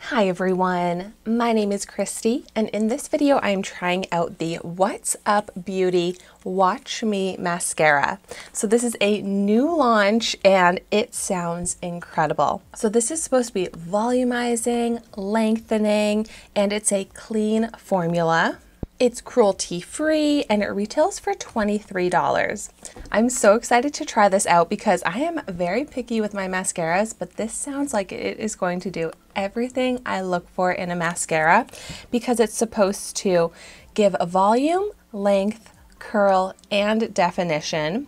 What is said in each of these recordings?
Hi everyone, my name is Christy, and in this video I'm trying out the What's Up Beauty Watch Me Mascara. So this is a new launch and it sounds incredible. So this is supposed to be volumizing, lengthening, and it's a clean formula. It's cruelty-free and it retails for $23. I'm so excited to try this out because I am very picky with my mascaras, but this sounds like it is going to do everything I look for in a mascara because it's supposed to give a volume, length, curl, and definition.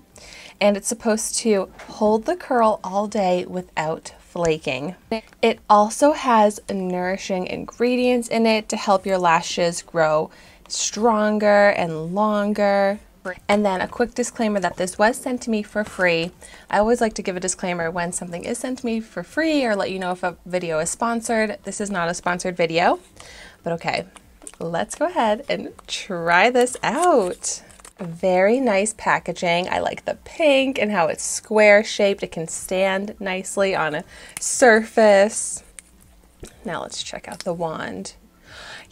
And it's supposed to hold the curl all day without flaking. It also has nourishing ingredients in it to help your lashes grow stronger and longer. And then a quick disclaimer that this was sent to me for free. I always like to give a disclaimer when something is sent to me for free or let you know if a video is sponsored. This is not a sponsored video, but okay, let's go ahead and try this out. Very nice packaging. I like the pink and how it's square shaped. It can stand nicely on a surface. Now let's check out the wand.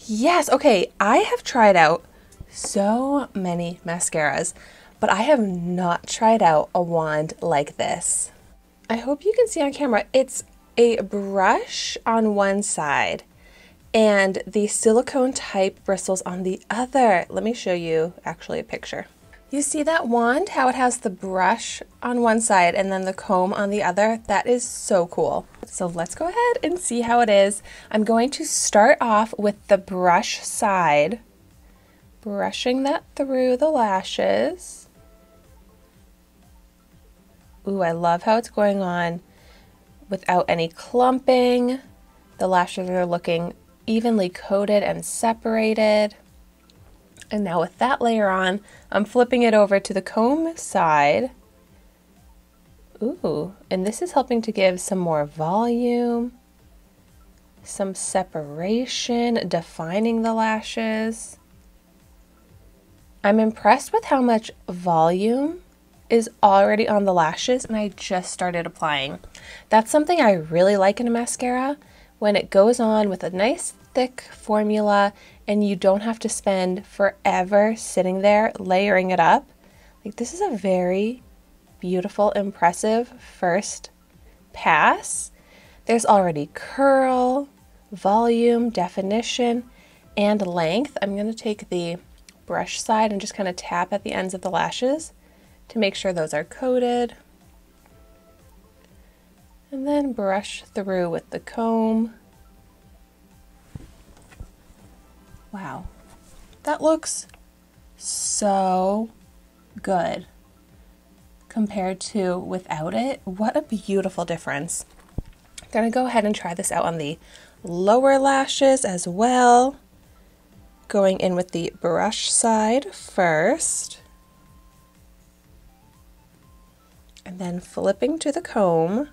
Yes, okay, I have tried out so many mascaras, but I have not tried out a wand like this. I hope you can see on camera, it's a brush on one side and the silicone type bristles on the other. Let me show you actually a picture. You see that wand, how it has the brush on one side and then the comb on the other? That is so cool. So let's go ahead and see how it is. I'm going to start off with the brush side, brushing that through the lashes. Ooh, I love how it's going on without any clumping. The lashes are looking evenly coated and separated. And now with that layer on, I'm flipping it over to the comb side. Ooh, and this is helping to give some more volume, some separation, defining the lashes. I'm impressed with how much volume is already on the lashes and I just started applying. That's something I really like in a mascara, when it goes on with a nice thick formula and you don't have to spend forever sitting there layering it up. Like, this is a very beautiful, impressive first pass. There's already curl, volume, definition, and length. I'm going to take the brush side and just kind of tap at the ends of the lashes to make sure those are coated. And then brush through with the comb. Wow, that looks so good compared to without it. What a beautiful difference. I'm gonna go ahead and try this out on the lower lashes as well. Going in with the brush side first. And then flipping to the comb.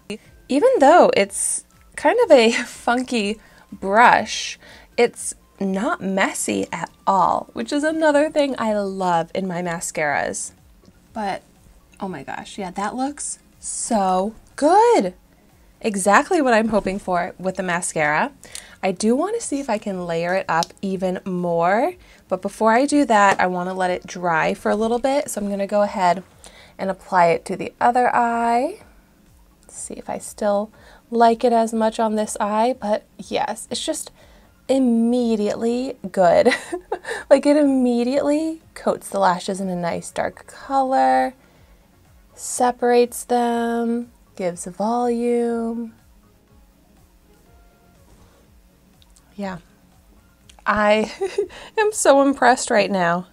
Even though it's kind of a funky brush, it's not messy at all, which is another thing I love in my mascaras. But oh my gosh, yeah, that looks so good. Exactly what I'm hoping for with the mascara. I do want to see if I can layer it up even more, but before I do that, I want to let it dry for a little bit. So I'm going to go ahead and apply it to the other eye. Let's see if I still like it as much on this eye, but yes, it's just immediately good. Like, it immediately coats the lashes in a nice dark color, separates them, gives volume. Yeah, I am so impressed right now.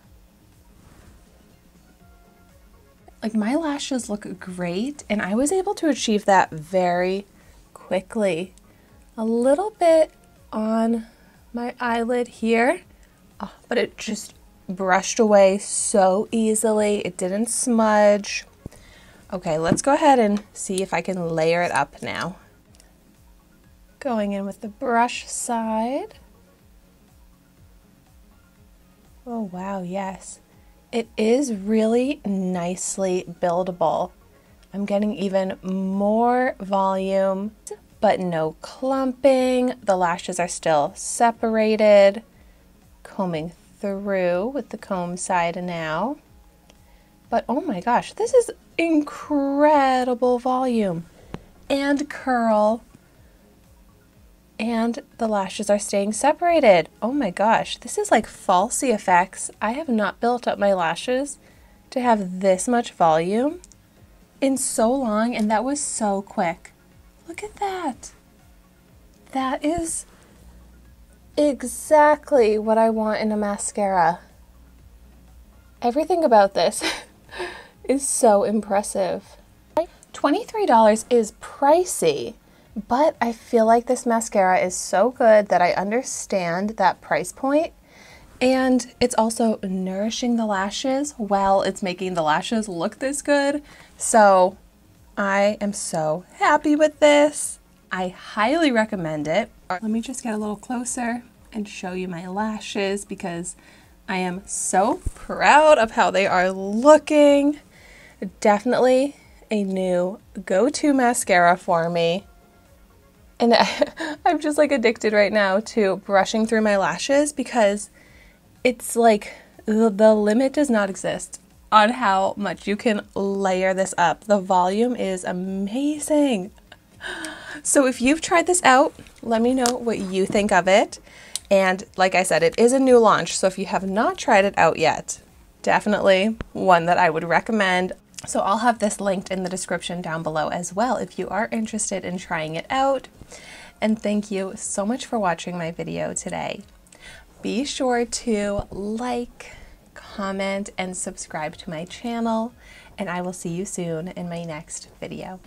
Like, my lashes look great and I was able to achieve that very quickly. A little bit on my eyelid here, but it just brushed away so easily. It didn't smudge. Okay, let's go ahead and see if I can layer it up now. Going in with the brush side. Oh wow, yes. It is really nicely buildable. I'm getting even more volume. but no clumping. The lashes are still separated. Combing through with the comb side now. But oh my gosh, this is incredible volume and curl. And the lashes are staying separated. Oh my gosh, this is like falsy effects. I have not built up my lashes to have this much volume in so long, and that was so quick. Look at that. That is exactly what I want in a mascara. Everything about this is so impressive. $23 is pricey, but I feel like this mascara is so good that I understand that price point, and it's also nourishing the lashes while it's making the lashes look this good. So I am so happy with this. I highly recommend it. Let me just get a little closer and show you my lashes because I am so proud of how they are looking. Definitely a new go-to mascara for me. And I'm just like addicted right now to brushing through my lashes because it's like the limit does not exist on how much you can layer this up. The volume is amazing. So if you've tried this out, let me know what you think of it. And like I said, it is a new launch, so if you have not tried it out yet, definitely one that I would recommend. So I'll have this linked in the description down below as well if you are interested in trying it out. And thank you so much for watching my video today. Be sure to like, comment, and subscribe to my channel, and I will see you soon in my next video.